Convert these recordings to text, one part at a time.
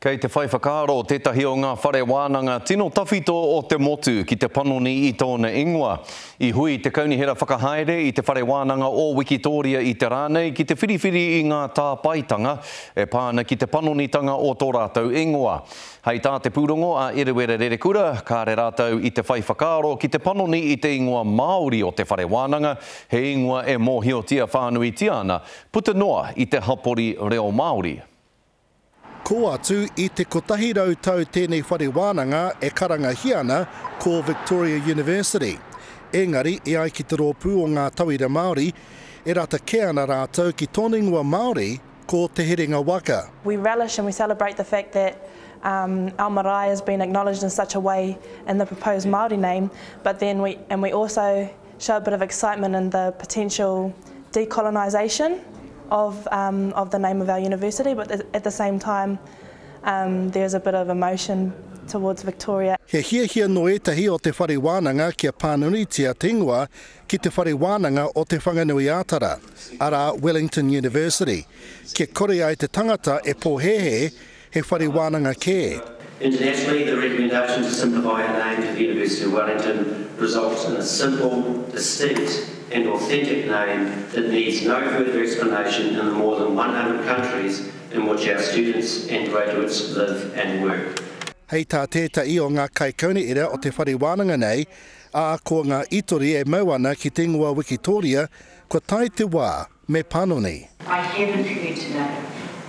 Kei te whai whakaaro tētahi o ngā whare wānanga tino tawhito o te motu ki te panoni i tōna ingoa. I hui te kaunihera whakahaere i te whare wānanga o Wikitoria i te rānei ki te whiriwhiri i ngā tāpaitanga e pāna ki te panonitanga o tō rātou ingoa. Hei tā te pūrongo a Erewere Rerekura, kā re rātou i te whai whakaaro ki te panoni i te ingoa Māori o te whare wānanga, he ingoa e mōhiotia whānui tiana, puta noa i te hapori reo Māori. Ko atu i te kotahi rautau tēnei whare wānanga e karangahiana ko Victoria University. Engari, e ai ki te rōpū o ngā tauira Māori, e rata ke ana rātou ki tōna ingoa Māori ko te Herenga Waka. We relish and we celebrate the fact that our marae has been acknowledged in such a way in the proposed Māori name, but then we also show a bit of excitement in the potential decolonisation of the name of our university, but at the same time there's a bit of emotion towards Victoria. He hia no etahi o te whare wānanga kia pānunitia te ingoa ki te whare wānanga o te whanganui ātara, ara Wellington University. Kia kore ai te tangata e pōhehe he whare wānanga kē. Internationally, the recommendation to simplify our name to the University of Wellington results in a simple, distinct and authentic name that needs no further explanation in the more than 100 countries in which our students and graduates live and work. Hei tā tētai o ngā kaikauni ira o te whare wānanga nei, a ko ngā itori e mauana ki te ingoa Wikitoria, ko tai te wā me panoni. I haven't heard today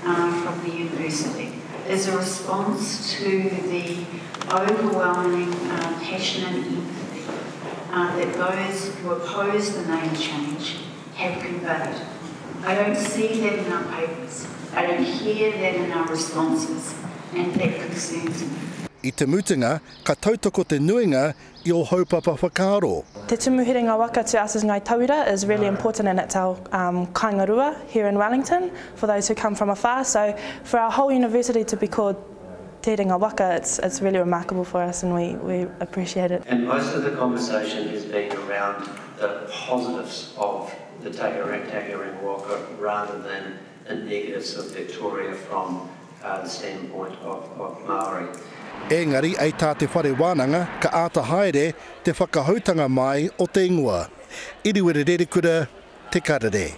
from the university as a response to the overwhelming passion and empathy that those who oppose the name change have conveyed. I don't see that in our papers, I don't hear that in our responses, and that concerns me. I te mutinga, ka tautoko te nuinga I o haupapa whakaaro. Te tumu Herenga Waka to us as Ngai Tauira is really important, and it's our kaingarua here in Wellington for those who come from afar. So for our whole university to be called Te Herenga Waka, it's really remarkable for us, and we appreciate it. And most of the conversation has been around the positives of the Te Herenga Waka rather than the negatives of Victoria from the standpoint of Māori. Engari, ei tā te whare wānanga, ka āta haere te whakahautanga mai o te ingoa. Erewere Rerekura, te karere.